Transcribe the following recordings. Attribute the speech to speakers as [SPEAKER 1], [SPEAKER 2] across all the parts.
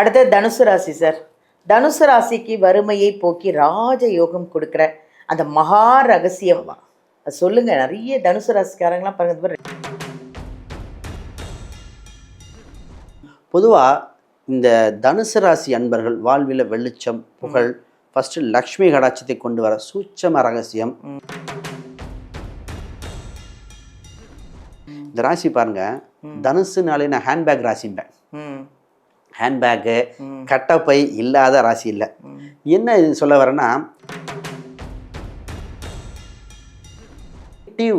[SPEAKER 1] அடுத்து தனுசு ராசி சார். தனுசு ராசிக்கு வறுமையை போக்கி ராஜயோகம் கொடுக்குற அந்த மகா ரகசியம் அது சொல்லுங்க. நிறைய தனுசு ராசிக்காரங்களாம் பாருங்க.
[SPEAKER 2] பொதுவாக இந்த தனுசு ராசி அன்பர்கள் வாழ்வில் வெளிச்சம் புகழ் ஃபஸ்ட்டு லக்ஷ்மி கடாட்சத்தை கொண்டு வர சூட்சம ரகசியம். இந்த ராசி பாருங்க, தனுசுனாலே நான் ஹேண்ட்பேக் ராசிம்பேன். ஹேண்ட்பேக்கு கட்டப்பை இல்லாத ராசி இல்லை. என்ன இது சொல்ல வரேன்னா,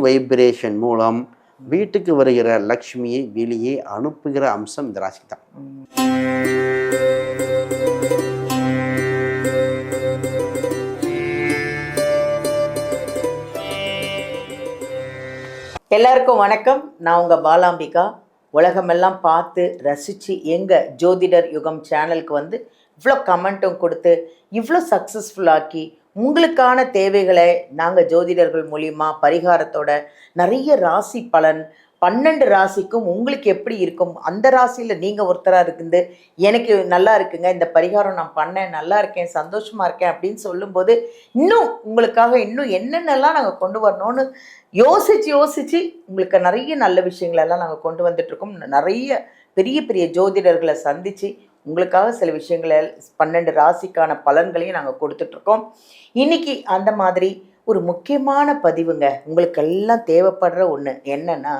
[SPEAKER 2] வைப்ரேஷன் மூலம் வீட்டுக்கு வருகிற லக்ஷ்மியை வெளியே அனுப்புகிற அம்சம் இந்த ராசி தான்.
[SPEAKER 1] எல்லாருக்கும் வணக்கம். நான் உங்கள் பாலாம்பிகா. உலகமெல்லாம் பார்த்து ரசித்து எங்கள் ஜோதிடர் யுகம் சேனலுக்கு வந்து இவ்வளோ கமெண்ட்டும் கொடுத்து இவ்வளோ சக்ஸஸ்ஃபுல்லாக்கி உங்களுக்கான தேவைகளை நாங்கள் ஜோதிடர்கள் மூலிமா பரிகாரத்தோட நிறைய ராசி பலன் 12 ராசிக்கும் உங்களுக்கு எப்படி இருக்கும், அந்த ராசியில் நீங்கள் ஒருத்தராக இருக்குது, எனக்கு நல்லா இருக்குங்க, இந்த பரிகாரம் நான் பண்ணேன், நல்லா இருக்கேன், சந்தோஷமாக இருக்கேன் அப்படின்னு சொல்லும்போது இன்னும் உங்களுக்காக இன்னும் என்னென்னலாம் நாங்கள் கொண்டு வரணும்னு யோசித்து உங்களுக்கு நிறைய நல்ல விஷயங்களெல்லாம் நாங்கள் கொண்டு வந்துட்ருக்கோம். நிறைய பெரிய பெரிய ஜோதிடர்களை சந்தித்து உங்களுக்காக சில விஷயங்களை 12 ராசிக்கான பலன்களையும் நாங்கள் கொடுத்துட்ருக்கோம். இன்றைக்கி அந்த மாதிரி ஒரு முக்கியமான பதிவுங்க. உங்களுக்கெல்லாம் தேவைப்படுற ஒன்று என்னென்னா,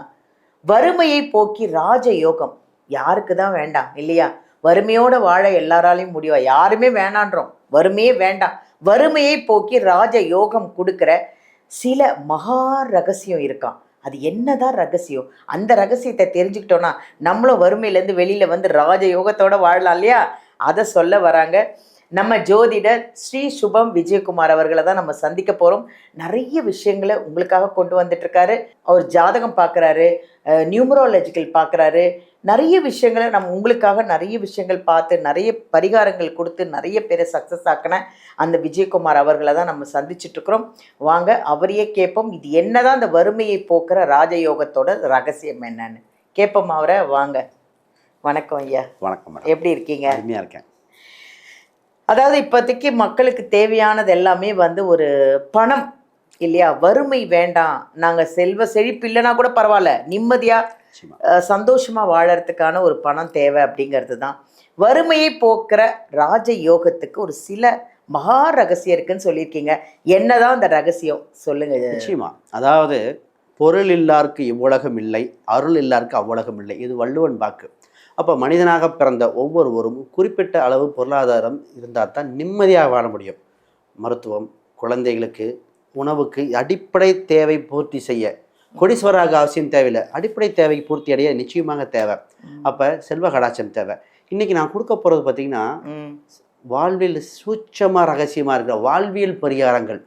[SPEAKER 1] வறுமையை போக்கி ராஜயோகம். யாருக்கு தான் வேண்டாம் இல்லையா? வறுமையோடு வாழ எல்லாராலையும் முடியும். யாருமே வேணான்றோம், வறுமையே வேண்டாம். வறுமையை போக்கி ராஜயோகம் கொடுக்குற சில மகா ரகசியம் இருக்கான். அது என்னதான் ரகசியம்? அந்த ரகசியத்தை தெரிஞ்சுக்கிட்டோன்னா நம்மளும் வறுமையிலேருந்து வெளியில் வந்து ராஜயோகத்தோடு வாழலாம் இல்லையா? அதை சொல்ல வராங்க நம்ம ஜோதிடர் ஸ்ரீ சுபம் விஜயகுமார் அவர்களை தான் நம்ம சந்திக்க போகிறோம். நிறைய விஷயங்களை உங்களுக்காக கொண்டு வந்துட்டுருக்காரு. அவர் ஜாதகம் பார்க்குறாரு, நியூமராலஜிக்கல் பார்க்குறாரு, நிறைய விஷயங்களை நம்ம உங்களுக்காக நிறைய விஷயங்கள் பார்த்து நிறைய பரிகாரங்கள் கொடுத்து நிறைய பேரை சக்ஸஸ் ஆக்கின அந்த விஜயகுமார் அவர்களை தான் நம்ம சந்திச்சுட்ருக்குறோம். வாங்க அவரையே கேட்போம், இது என்னதான் அந்த வறுமையை போக்குற ராஜயோகத்தோட ரகசியம் என்னன்னு கேட்போம் அவரை. வாங்க. வணக்கம் ஐயா.
[SPEAKER 2] வணக்கம்.
[SPEAKER 1] எப்படி இருக்கீங்க?
[SPEAKER 2] அருமையாக இருக்கேன்.
[SPEAKER 1] அதாவது இப்போதைக்கு மக்களுக்கு தேவையானது எல்லாமே வந்து ஒரு பணம் இல்லையா? வறுமை வேண்டாம், நாங்கள் செல்வ செழிப்பு இல்லைனா கூட பரவாயில்ல, நிம்மதியாக சந்தோஷமாக வாழறதுக்கான ஒரு பணம் தேவை அப்படிங்கிறது தான். வறுமையை போக்குற ராஜயோகத்துக்கு ஒரு சில மகா ரகசியம் இருக்குன்னு சொல்லியிருக்கீங்க. என்னதான் அந்த ரகசியம் சொல்லுங்க.
[SPEAKER 2] நிச்சயமா. அதாவது பொருள் இல்லாருக்கு இவ்வுலகம் இல்லை, அருள் இல்லாருக்கு அவ்வுலகம் இல்லை. இது வள்ளுவன் வாக்கு. அப்போ மனிதனாக பிறந்த ஒவ்வொருவரும் குறிப்பிட்ட அளவு பொருளாதாரம் இருந்தால் தான் நிம்மதியாக வாழ முடியும். மருத்துவம், குழந்தைகளுக்கு, உணவுக்கு அடிப்படை தேவை பூர்த்தி செய்ய கோடீஸ்வராக அவசியம் தேவையில்லை. அடிப்படை தேவை பூர்த்தி அடைய நிச்சயமாக தேவை. அப்போ செல்வ கடாட்சம் தேவை. இன்றைக்கி நான் கொடுக்க போகிறது பார்த்திங்கன்னா, வாழ்வில் சூட்சமாக ரகசியமாக இருக்கிற வாழ்வியல் பரிகாரங்கள்.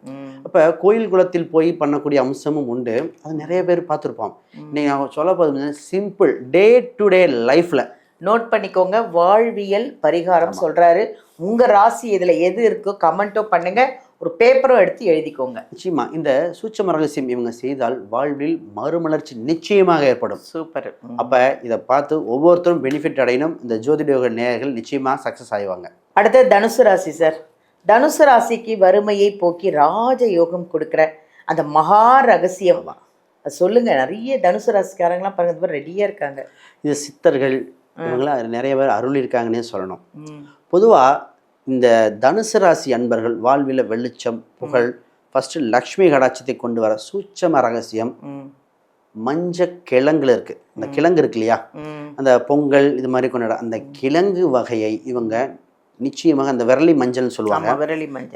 [SPEAKER 2] அப்போ கோயில் குளத்தில் போய் பண்ணக்கூடிய அம்சமும் உண்டு. அது நிறைய பேர் பார்த்துருப்போம். இன்னைக்கு நான் சொல்ல போகிறது சிம்பிள் டே டு டே லைஃப்பில்
[SPEAKER 1] நோட் பண்ணிக்கோங்க. வாழ்வியல் பரிகாரம் சொல்கிறாரு. உங்கள் ராசி இதில் எது இருக்கோ கமெண்ட்டோ பண்ணுங்கள், ஒரு பேப்பரும் எடுத்து எழுதிக்கோங்க.
[SPEAKER 2] நிச்சயமாக இந்த சூட்சம ரகசியம் இவங்க செய்தால் வாழ்வில் மறுமலர்ச்சி நிச்சயமாக ஏற்படும்.
[SPEAKER 1] சூப்பர்.
[SPEAKER 2] அப்போ இதை பார்த்து ஒவ்வொருத்தரும் பெனிஃபிட் அடையணும். இந்த ஜோதிட நேயர்கள் நிச்சயமாக சக்ஸஸ் ஆகிவாங்க.
[SPEAKER 1] அடுத்து தனுசு ராசி சார். தனுசு ராசிக்கு வறுமையை போக்கி ராஜயோகம் கொடுக்குற அந்த மகா ரகசியம் சொல்லுங்க. நிறைய தனுசு ராசிக்காரங்களாம் பாருங்க ரெடியாக இருக்காங்க.
[SPEAKER 2] இது சித்தர்கள் இவங்களாம் நிறைய பேர் அருள் இருக்காங்கன்னே சொல்லணும். பொதுவாக இந்த தனுசு ராசி அன்பர்கள் வாழ்வில் வெளிச்சம் புகழ் ஃபஸ்ட்டு லக்ஷ்மி கடாட்சத்தை கொண்டு வர சூட்சம ரகசியம் மஞ்ச கிழங்குல இருக்குது. அந்த கிழங்கு இருக்கு இல்லையா, அந்த பொங்கல் இது மாதிரி கொண்டாட அந்த கிழங்கு வகையை இவங்க நிச்சயமாக அந்த விரலி மஞ்சள்னு சொல்லுவாங்க.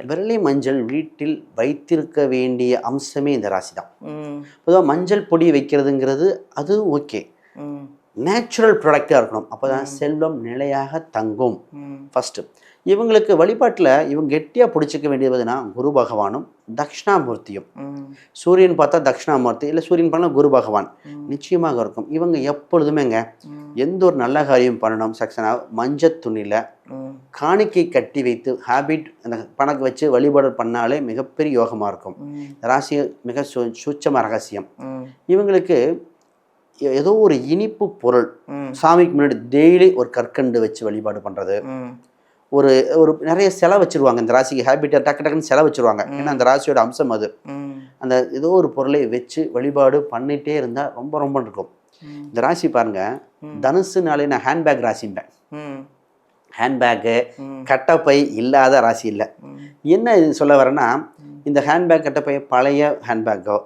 [SPEAKER 2] விரலி மஞ்சள் வீட்டில் வைத்திருக்க வேண்டிய அம்சமே இந்த ராசி தான். பொதுவாக மஞ்சள் பொடி வைக்கிறதுங்கிறது அது ஓகே, நேச்சுரல் ப்ராடக்டாக இருக்கணும். அப்போ தான் செல்வம் நிலையாக தங்கும். ஃபஸ்ட்டு இவங்களுக்கு வழிபாட்டில் இவங்க கெட்டியாக பிடிச்சிக்க வேண்டியதுனா குரு பகவானும் தக்ஷணாமூர்த்தியும். சூரியன் பார்த்தா தக்ஷணாமூர்த்தி, இல்லை சூரியன் பண்ணால் குரு பகவான் நிச்சயமாக இருக்கும். இவங்க எப்பொழுதுமேங்க எந்த ஒரு நல்ல காரியம் பண்ணணும் சக்சனாக மஞ்சள் துணியில் காணிக்கை கட்டி வைத்து ஹேபிட் அந்த பணக்கு வச்சு வழிபாடு பண்ணாலே மிகப்பெரிய யோகமாக இருக்கும். ராசி மிக சூட்சம ரகசியம். இவங்களுக்கு ஏதோ ஒரு இனிப்பு பொருள் சாமிக்கு முன்னாடி டெய்லி ஒரு கற்கண்டு வச்சு வழிபாடு பண்ணுறது, ஒரு ஒரு நிறைய செலை வச்சுருவாங்க. இந்த ராசிக்கு ஹேபிட்டாக டக்கு டக்குன்னு செலை வச்சுருவாங்க. ஏன்னா அந்த ராசியோட அம்சம் அது. அந்த ஏதோ ஒரு பொருளை வச்சு வழிபாடு பண்ணிகிட்டே இருந்தால் ரொம்ப ரொம்ப இருக்கும். இந்த ராசி பாருங்க, தனுசுனாலே நான் ஹேண்ட்பேக் ராசிம்பேன். ஹேண்ட்பேக்கு கட்டப்பை இல்லாத ராசி இல்லை. என்ன இது சொல்ல வரேன்னா, இந்த ஹேண்ட்பேக் கட்டப்பையோ பழைய ஹேண்ட்பேக்கோ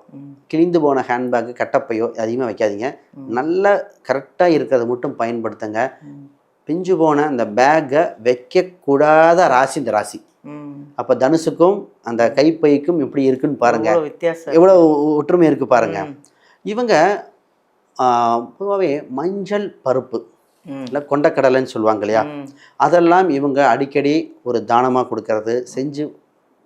[SPEAKER 2] கிழிந்து போன ஹேண்ட்பேக்கு கட்டப்பையோ அதிகமாக வைக்காதீங்க. நல்லா கரெக்டாக இருக்கிறத மட்டும் பயன்படுத்துங்க. பிஞ்சு போன அந்த பேக்கை வைக்கக்கூடாத ராசி இந்த ராசி. அப்போ தனுசுக்கும் அந்த கைப்பைக்கும் எப்படி இருக்குன்னு பாருங்க, எவ்வளோ ஒற்றுமை இருக்கு பாருங்க. இவங்க பொதுவாகவே மஞ்சள் பருப்பு இல்லை கொண்டக்கடலைன்னு சொல்லுவாங்க இல்லையா, அதெல்லாம் இவங்க அடிக்கடி ஒரு தானமாக கொடுக்கறது, செஞ்சு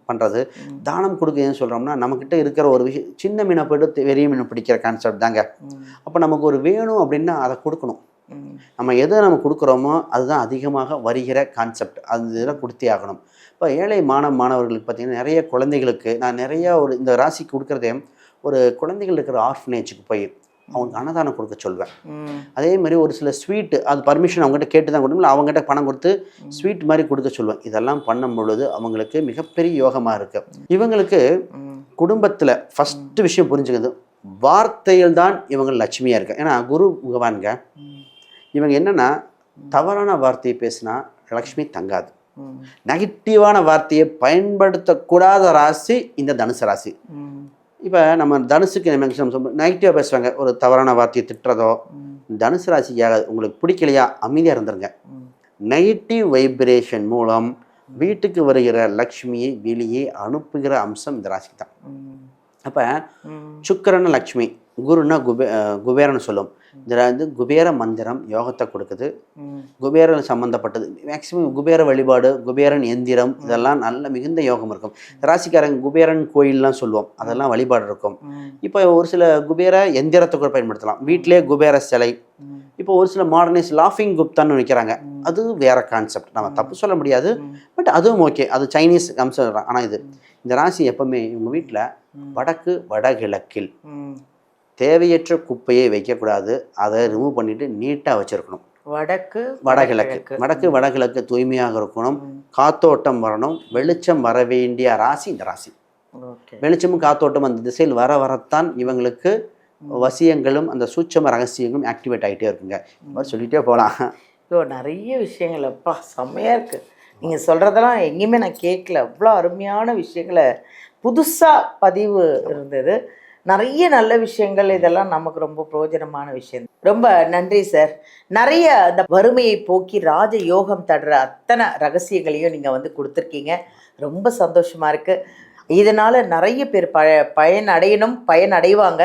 [SPEAKER 2] பண்ணுறது. தானம் கொடுக்க ஏன் சொல்கிறோம்னா, நம்மக்கிட்ட இருக்கிற ஒரு விஷயம் சின்ன மீனை போய்ட்டு பெரிய மீனை பிடிக்கிற கான்செப்ட் தாங்க. அப்போ நமக்கு ஒரு வேணும் அப்படின்னா அதை கொடுக்கணும். நம்ம எதை நம்ம கொடுக்குறோமோ அதுதான் அதிகமாக வருகிற கான்செப்ட். அந்த இதெல்லாம் கொடுத்தே ஆகணும். இப்போ ஏழை மாணவர்களுக்கு பார்த்திங்கன்னா, நிறைய குழந்தைகளுக்கு நான் நிறையா ஒரு இந்த ராசிக்கு கொடுக்குறதே ஒரு குழந்தைகள் இருக்கிற ஆர்ஃபனேஜுக்கு போய் அவங்களுக்கு அன்னதானம் கொடுக்க சொல்வேன். அதே மாதிரி ஒரு சில ஸ்வீட்டு அது பர்மிஷன் அவங்ககிட்ட கேட்டு தான் கொடுக்கணும், அவங்ககிட்ட பணம் கொடுத்து ஸ்வீட் மாதிரி கொடுக்க சொல்லுவேன். இதெல்லாம் பண்ணும் பொழுது அவங்களுக்கு மிகப்பெரிய யோகமாக இருக்கு. இவங்களுக்கு குடும்பத்தில் ஃபஸ்ட்டு விஷயம் புரிஞ்சுக்கிறது, வார்த்தையில் தான் இவங்க லட்சுமியாக இருக்கு. ஏன்னா குரு பகவான்க இவங்க என்னன்னா, தவறான வார்த்தையை பேசினா லக்ஷ்மி தங்காது. நெகட்டிவான வார்த்தையை பயன்படுத்தக்கூடாத ராசி இந்த தனுசு ராசி. இப்போ நம்ம தனுசுக்கு நெகட்டிவாக பேசுவாங்க, ஒரு தவறான வார்த்தையை திட்டுறதோ. தனுசு ராசிக்கு ஆகாது. உங்களுக்கு பிடிக்கலையா அமைதியாக இருந்துருங்க. நெகட்டிவ் வைப்ரேஷன் மூலம் வீட்டுக்கு வருகிற லக்ஷ்மியை வெளியே அனுப்புகிற அம்சம் இந்த ராசிக்கு தான். அப்போ சுக்கிரன் லக்ஷ்மி, குருன்னா குபேரன்னு சொல்லும். இதில் குபேர மந்திரம் யோகத்தை கொடுக்குது. குபேரன் சம்மந்தப்பட்டது மேக்சிமம் குபேர வழிபாடு, குபேரன் எந்திரம், இதெல்லாம் நல்ல மிகுந்த யோகம் இருக்கும். ராசிக்காரங்க குபேரன் கோயிலெலாம் சொல்லுவோம், அதெல்லாம் வழிபாடு இருக்கும். இப்போ ஒரு சில குபேர எந்திரத்தை கூட பயன்படுத்தலாம். வீட்டிலே குபேர சிலை. இப்போ ஒரு சில மாடர்னைஸ் லாஃபிங் குப்தான்னு வைக்கிறாங்க, அது வேற கான்செப்ட், நம்ம தப்பு சொல்ல முடியாது. பட் அதுவும் ஓகே, அது சைனீஸ் அம்சம். ஆனால் இது இந்த ராசி எப்பவுமே இவங்க வீட்டில் வடக்கு வடகிழக்கில் தேவையற்ற குப்பையை வைக்கக்கூடாது. அதை ரிமூவ் பண்ணிட்டு நீட்டாக வச்சிருக்கணும். வடக்கு வடகிழக்கு தூய்மையாக இருக்கணும். காத்தோட்டம் வரணும். வெளிச்சம் வர வேண்டிய ராசி இந்த ராசி. வெளிச்சமும் காத்தோட்டம் அந்த திசையில் வரத்தான் இவங்களுக்கு வசியங்களும் அந்த சூட்சம ரகசியங்களும் ஆக்டிவேட் ஆகிட்டே இருக்குங்க. இந்த மாதிரி சொல்லிகிட்டே போகலாம்.
[SPEAKER 1] நிறைய விஷயங்கள் அப்பா செம்மையாக இருக்குது. நீங்கள் சொல்கிறதெல்லாம் எங்கேயுமே நான் கேட்கல. அவ்வளோ அருமையான விஷயங்களை புதுசாக பதிவு இருந்தது. நிறைய நல்ல விஷயங்கள், இதெல்லாம் நமக்கு ரொம்ப பிரயோஜனமான விஷயம். ரொம்ப நன்றி சார். நிறைய அந்த வறுமையை போக்கி ராஜ யோகம் தடுற அத்தனை ரகசியங்களையும் நீங்கள் வந்து கொடுத்துருக்கீங்க. ரொம்ப சந்தோஷமாக இருக்குது. இதனால் நிறைய பேர் பயனடைவாங்க.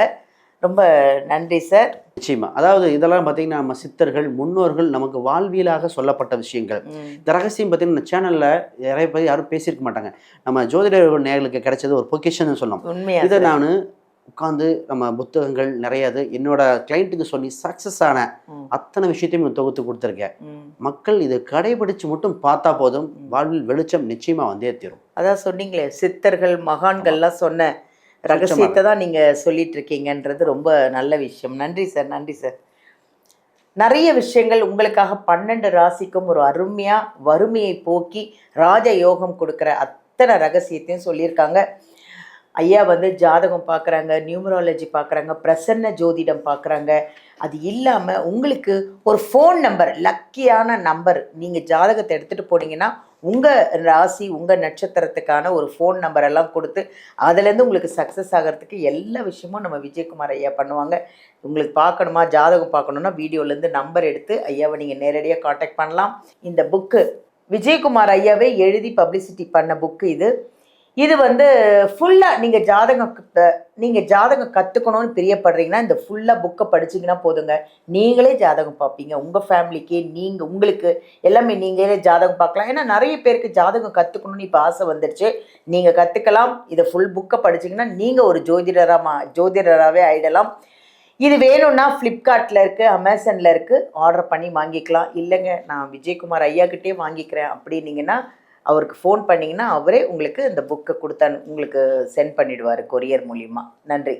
[SPEAKER 1] ரொம்ப நன்றி சார்.
[SPEAKER 2] நிச்சயமா. அதாவது இதெல்லாம் பார்த்தீங்கன்னா, நம்ம சித்தர்கள் முன்னோர்கள் நமக்கு வாழ்வியலாக சொல்லப்பட்ட விஷயங்கள். இந்த ரகசியம் பார்த்தீங்கன்னா சேனலில் நிறைய பேர் யாரும் பேசியிருக்க மாட்டாங்க. நம்ம ஜோதிடர்கள் நேயர்களுக்கு கிடைச்சது ஒரு பொக்கிஷன்னு சொல்லலாம்.
[SPEAKER 1] உண்மையாக
[SPEAKER 2] இதை நான் உட்காந்து நம்ம புத்தகங்கள் நிறைய என்னோட கிளைண்ட்டுக்கு சொல்லி சக்ஸஸ் ஆன அத்தனை விஷயத்தையும் தொகுத்து கொடுத்துருக்கேன். மக்கள் இதை கடைபிடிச்சு மட்டும் பார்த்தா போதும், வாழ்வில் வெளிச்சம் நிச்சயமா வந்தே தீரும்.
[SPEAKER 1] அதான் சொன்னீங்களே, சித்தர்கள் மகான்கள்லாம் சொன்ன ரகசியத்தை தான் நீங்கள் சொல்லிட்டு இருக்கீங்கன்றது ரொம்ப நல்ல விஷயம். நன்றி சார். நன்றி சார். நிறைய விஷயங்கள் உங்களுக்காக 12 ராசிக்கும் ஒரு அருமையாக வறுமையை போக்கி ராஜ யோகம் கொடுக்குற அத்தனை ரகசியத்தையும் சொல்லியிருக்காங்க. ஐயா வந்து ஜாதகம் பார்க்குறாங்க, நியூமராலஜி பார்க்குறாங்க, பிரசன்ன ஜோதிடம் பார்க்குறாங்க. அது இல்லாமல் உங்களுக்கு ஒரு ஃபோன் நம்பர், லக்கியான நம்பர், நீங்கள் ஜாதகத்தை எடுத்துகிட்டு போனீங்கன்னா உங்கள் ராசி உங்கள் நட்சத்திரத்துக்கான ஒரு ஃபோன் நம்பர் எல்லாம் கொடுத்து அதுலேருந்து உங்களுக்கு சக்ஸஸ் ஆகிறதுக்கு எல்லா விஷயமும் நம்ம விஜயகுமார் ஐயா பண்ணுவாங்க. உங்களுக்கு பார்க்கணுமா, ஜாதகம் பார்க்கணுன்னா வீடியோலேருந்து நம்பர் எடுத்து ஐயாவை நீங்கள் நேரடியாக காண்டாக்ட் பண்ணலாம். இந்த புக்கு விஜயகுமார் ஐயாவே எழுதி பப்ளிசிட்டி பண்ண புக்கு இது. இது வந்து ஃபுல்லாக நீங்கள் ஜாதகம் கற்றுக்கணும்னு பிரியப்படுறீங்கன்னா இந்த ஃபுல்லாக புக்கை படிச்சிங்கன்னா போதுங்க. நீங்களே ஜாதகம் பார்ப்பீங்க. உங்கள் ஃபேமிலிக்கு உங்களுக்கு எல்லாமே நீங்களே ஜாதகம் பார்க்கலாம். ஏன்னா நிறைய பேருக்கு ஜாதகம் கற்றுக்கணும்னு இப்போ ஆசை வந்துடுச்சு. நீங்கள் கற்றுக்கலாம். இதை ஃபுல் புக்கை படிச்சிங்கன்னா நீங்கள் ஒரு ஜோதிடராகவே ஆகிடலாம். இது வேணும்னா ஃப்ளிப்கார்ட்டில் இருக்குது, அமேசானில் இருக்குது, ஆர்டர் பண்ணி வாங்கிக்கலாம். இல்லைங்க நான் விஜயகுமார் ஐயாக்கிட்டே வாங்கிக்கிறேன் அப்படின்னீங்கன்னா அவருக்கு ஃபோன் பண்ணிங்கன்னா அவரே உங்களுக்கு இந்த புக்கை உங்களுக்கு சென்ட் பண்ணிவிடுவார் கொரியர் மூலிமா. நன்றி.